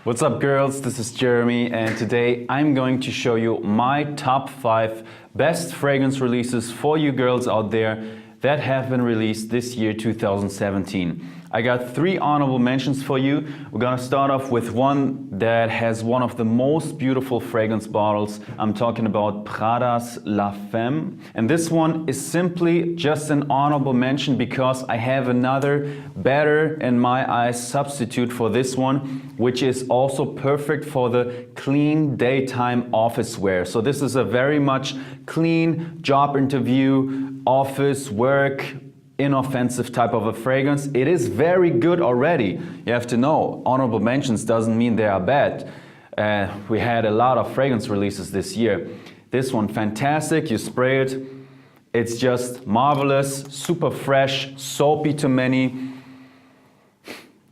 What's up girls, this is Jeremy and today I'm going to show you my top 5 best fragrance releases for you girls out there that have been released this year 2017. I got 3 honorable mentions for you. We're gonna start off with one that has one of the most beautiful fragrance bottles. I'm talking about Prada's La Femme. And this one is simply just an honorable mention because I have another better, in my eyes, substitute for this one, which is also perfect for the clean daytime office wear. So this is a very much clean job interview, office, work, inoffensive type of a fragrance. It is very good already. You have to know, honorable mentions doesn't mean they are bad. We had a lot of fragrance releases this year. This one, fantastic, you spray it. It's just marvelous, super fresh, soapy to many.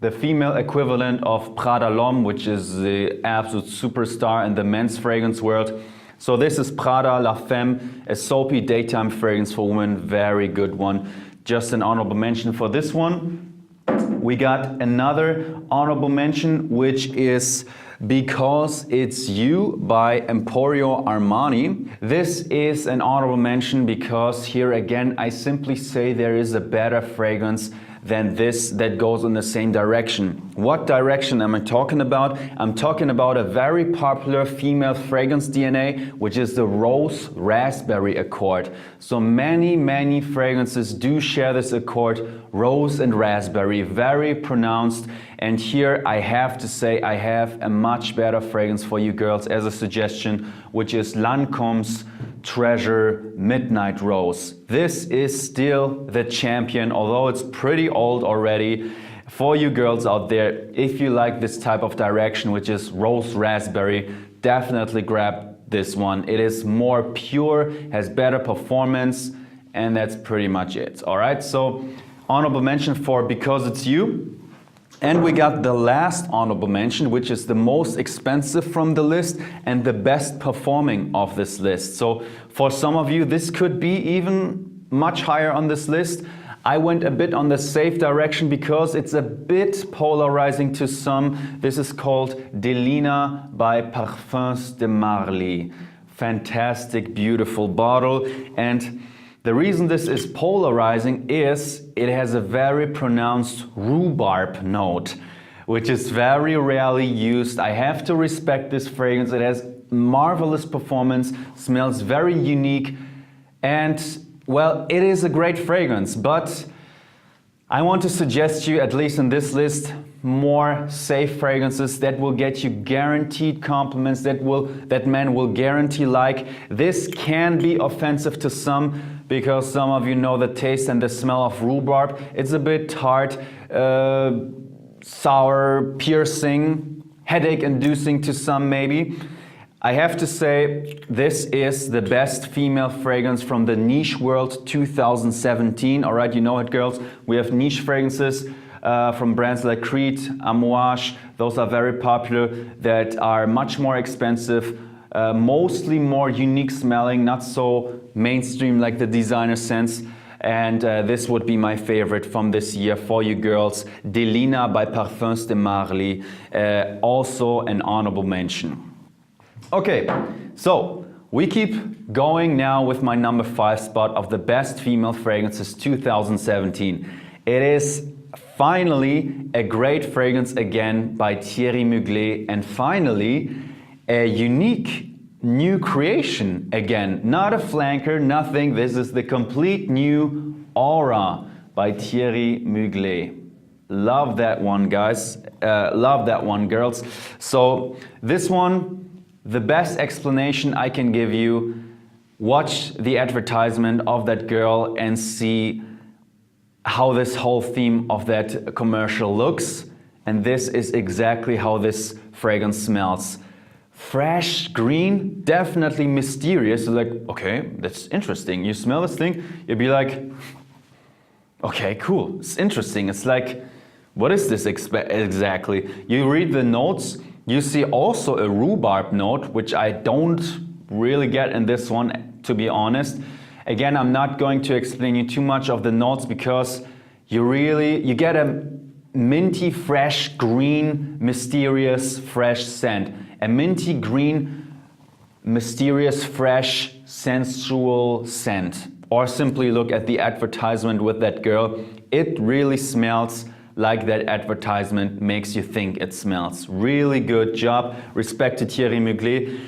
The female equivalent of Prada L'Homme, which is the absolute superstar in the men's fragrance world. So this is Prada La Femme, a soapy daytime fragrance for women, very good one. Just an honorable mention for this one. We got another honorable mention, which is Because It's You by Emporio Armani. This is an honorable mention because here again I simply say there is a better fragrance than this that goes in the same direction. What direction am I talking about? I'm talking about a very popular female fragrance DNA, which is the Rose Raspberry Accord. So many fragrances do share this accord, rose and raspberry, very pronounced. And here I have to say I have a much better fragrance for you girls as a suggestion, which is Lancome's Treasure Midnight Rose. This is still the champion, although it's pretty old already. For you girls out there, if you like this type of direction, which is rose raspberry, definitely grab this one. It is more pure, has better performance, and that's pretty much it. All right, so honorable mention for Because It's You. And we got the last honorable mention, which is the most expensive from the list and the best performing of this list. So for some of you, this could be even much higher on this list. I went a bit on the safe direction because it's a bit polarizing to some. This is called Delina by Perfumes de Marly. Fantastic, beautiful bottle. And the reason this is polarizing is it has a very pronounced rhubarb note, which is very rarely used. I have to respect this fragrance. It has marvelous performance, smells very unique, and well, it is a great fragrance, but I want to suggest you, at least in this list, more safe fragrances that will get you guaranteed compliments, that men will guarantee like. This can be offensive to some because some of you know the taste and the smell of rhubarb. It's a bit tart, sour, piercing, headache-inducing to some maybe. I have to say, this is the best female fragrance from the Niche World 2017. All right, you know it, girls. We have niche fragrances from brands like Creed, Amouage. Those are very popular, that are much more expensive, mostly more unique smelling, not so mainstream like the designer scents. And this would be my favorite from this year for you girls. Delina by Parfums de Marly, also an honorable mention. Okay, so we keep going now with my number 5 spot of the best female fragrances 2017. It is finally a great fragrance again by Thierry Mugler, and finally a unique new creation again. Not a flanker, nothing. This is the complete new Aura by Thierry Mugler. Love that one, guys. Love that one, girls. So this one, the best explanation I can give you, watch the advertisement of that girl and see how this whole theme of that commercial looks. And this is exactly how this fragrance smells. Fresh, green, definitely mysterious. It's like, okay, that's interesting. You smell this thing, you'd be like, okay, cool, it's interesting. It's like, what is this exactly? You read the notes, you see also a rhubarb note, which I don't really get in this one, to be honest. Again, I'm not going to explain you too much of the notes because you get a minty, fresh, green, mysterious, fresh scent. A minty, green, mysterious, fresh, sensual scent. Or simply look at the advertisement with that girl. It really smells like that advertisement makes you think it smells. Really good job. Respect to Thierry Mugler.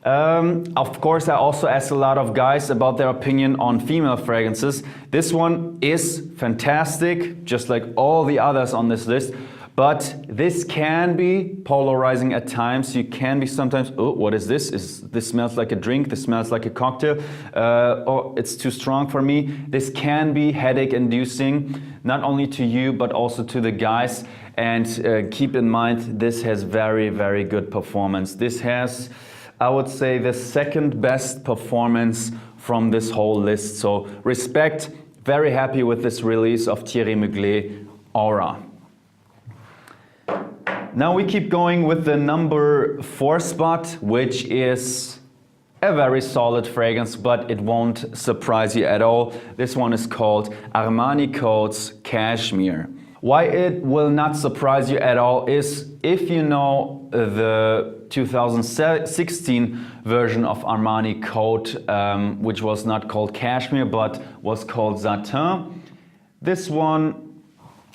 Of course, I also asked a lot of guys about their opinion on female fragrances. This one is fantastic, just like all the others on this list. But this can be polarizing at times. You can be sometimes, oh, what is this? This smells like a drink, this smells like a cocktail, or it's too strong for me. This can be headache inducing, not only to you, but also to the guys. And keep in mind, this has very, very good performance. This has, I would say, the second best performance from this whole list. So respect, very happy with this release of Thierry Mugler Aura. Now we keep going with the number 4 spot, which is a very solid fragrance, but it won't surprise you at all. This one is called Armani Codes Cashmere. Why it will not surprise you at all is if you know the 2016 version of Armani Code, which was not called Cashmere, but was called Satin. This one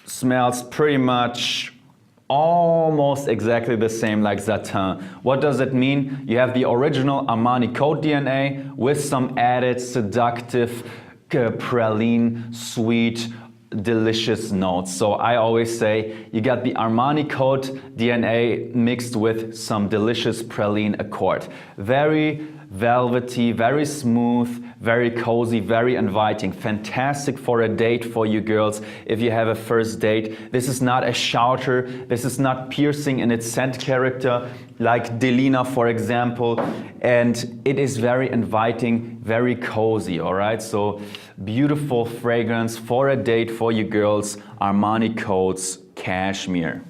smells pretty much almost exactly the same like Satin. What does it mean? You have the original Armani Code DNA with some added seductive, praline, sweet, delicious notes. So I always say you got the Armani Code DNA mixed with some delicious praline accord. Very velvety, very smooth, very cozy, very inviting. Fantastic for a date for you girls if you have a first date. This is not a shouter, this is not piercing in its scent character like Delina, for example, and it is very inviting, very cozy, all right? So beautiful fragrance for a date for you girls, Armani Codes Cashmere.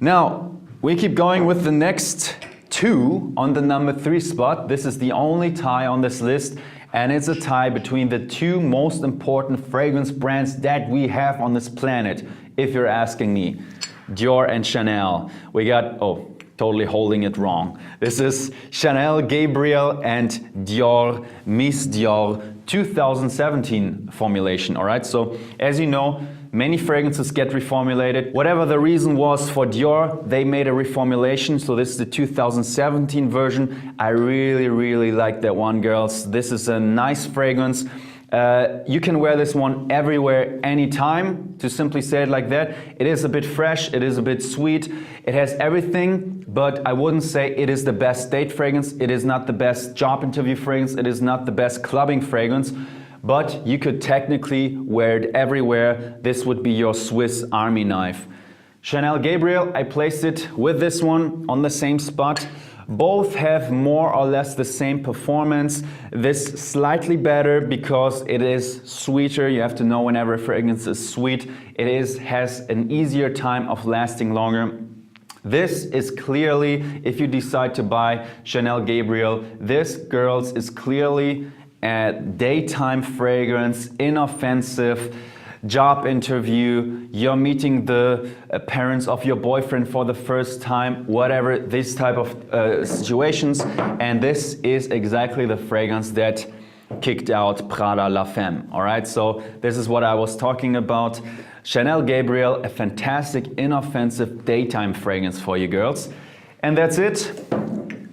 Now we keep going with the next 2 on the number 3 spot. This is the only tie on this list, and it's a tie between the 2 most important fragrance brands that we have on this planet, if you're asking me. Dior and Chanel. We got, oh, totally holding it wrong. This is Chanel Gabriel and Dior Miss Dior 2017 formulation, all right? So as you know, many fragrances get reformulated. Whatever the reason was for Dior, they made a reformulation. So this is the 2017 version. I really, really like that one, girls. This is a nice fragrance. You can wear this one everywhere, anytime, to simply say it like that. It is a bit fresh, it is a bit sweet, it has everything, but I wouldn't say it is the best date fragrance, it is not the best job interview fragrance, it is not the best clubbing fragrance, but you could technically wear it everywhere. This would be your Swiss Army knife. Chanel Gabriel, I placed it with this one on the same spot. Both have more or less the same performance. This slightly better because it is sweeter. You have to know whenever a fragrance is sweet, has an easier time of lasting longer. This is clearly, if you decide to buy Chanel Gabriel, this, girls, is clearly a daytime fragrance, inoffensive, job interview, you're meeting the parents of your boyfriend for the first time, whatever, this type of situations. And this is exactly the fragrance that kicked out Prada La Femme, all right? So this is what I was talking about. Chanel Gabriel, a fantastic, inoffensive daytime fragrance for you girls. And that's it.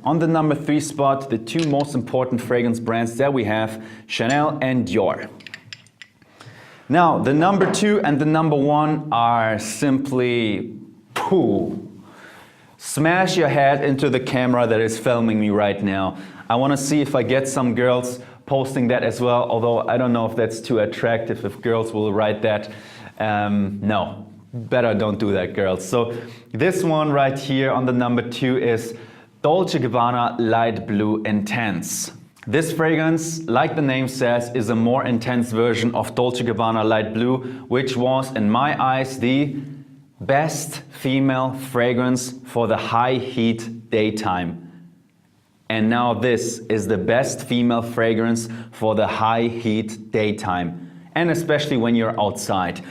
On the number 3 spot, the 2 most important fragrance brands that we have, Chanel and Dior. Now, the number 2 and the number 1 are simply, pooh. Smash your head into the camera that is filming me right now. I want to see if I get some girls posting that as well, although I don't know if that's too attractive, if girls will write that. No, better don't do that, girls. So this one right here on the number 2 is Dolce & Gabbana Light Blue Intense. This fragrance, like the name says, is a more intense version of Dolce & Gabbana Light Blue, which was, in my eyes, the best female fragrance for the high heat daytime. And now this is the best female fragrance for the high heat daytime, and especially when you're outside.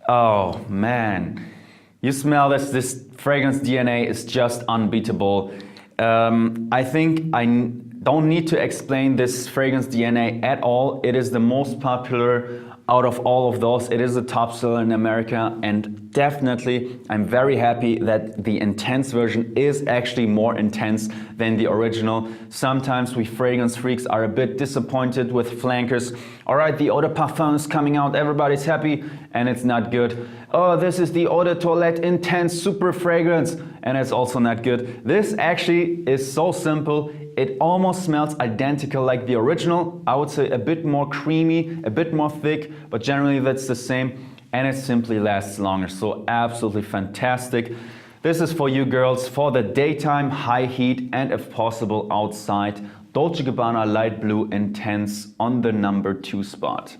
Oh man, you smell this. This fragrance DNA is just unbeatable. I think I don't need to explain this fragrance DNA at all. It is the most popular out of all of those. It is the top seller in America, and definitely I'm very happy that the intense version is actually more intense than the original. Sometimes we fragrance freaks are a bit disappointed with flankers. All right, the eau de parfum is coming out, everybody's happy, and it's not good. Oh, this is the eau de toilette intense super fragrance, and it's also not good. This actually is so simple. It almost smells identical like the original. I would say a bit more creamy, a bit more thick, but generally that's the same, and it simply lasts longer. So absolutely fantastic. This is for you girls for the daytime, high heat, and if possible outside. Dolce & Gabbana Light Blue Intense on the number 2 spot.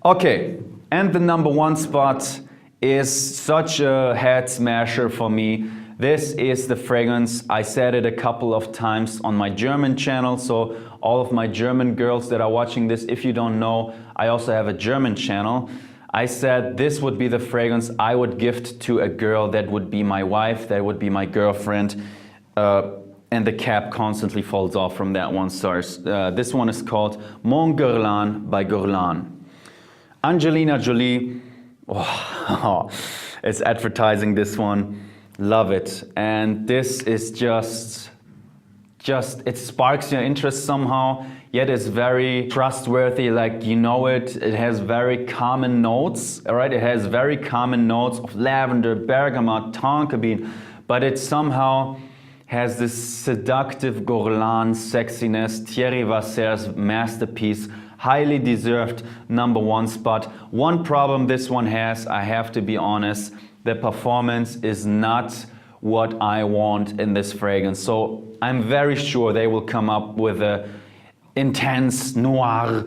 Okay, and the number 1 spot is such a head smasher for me. This is the fragrance. I said it a couple of times on my German channel, so all of my German girls that are watching this, if you don't know, I also have a German channel. I said this would be the fragrance I would gift to a girl that would be my wife, that would be my girlfriend, and the cap constantly falls off from that one. This one is called Mon Guerlain by Guerlain. Angelina Jolie, oh, it's advertising this one. Love it. And this is just it sparks your interest somehow, yet it's very trustworthy, like you know it. It has very common notes, all right? It has very common notes of lavender, bergamot, tonka bean, but it somehow has this seductive Guerlain sexiness, Thierry Vasser's masterpiece, highly deserved number 1 spot. One problem this one has, I have to be honest, the performance is not what I want in this fragrance. So I'm very sure they will come up with a intense noir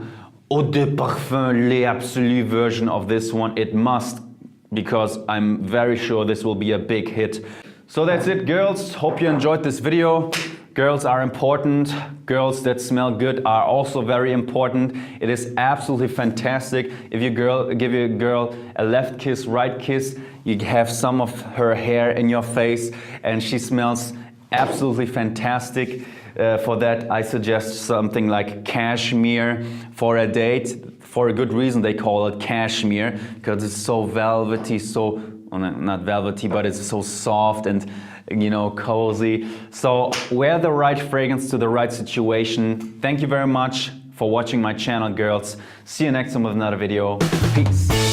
eau de parfum le absolu version of this one. It must, because I'm very sure this will be a big hit. So that's it, girls. Hope you enjoyed this video. Girls are important. Girls that smell good are also very important. It is absolutely fantastic if you give your girl a left kiss, right kiss. You have some of her hair in your face and she smells absolutely fantastic. For that, I suggest something like cashmere for a date. For a good reason they call it cashmere, because it's so velvety, so, not velvety, but it's so soft and, you know, cozy. So wear the right fragrance to the right situation. Thank you very much for watching my channel, girls. See you next time with another video. Peace.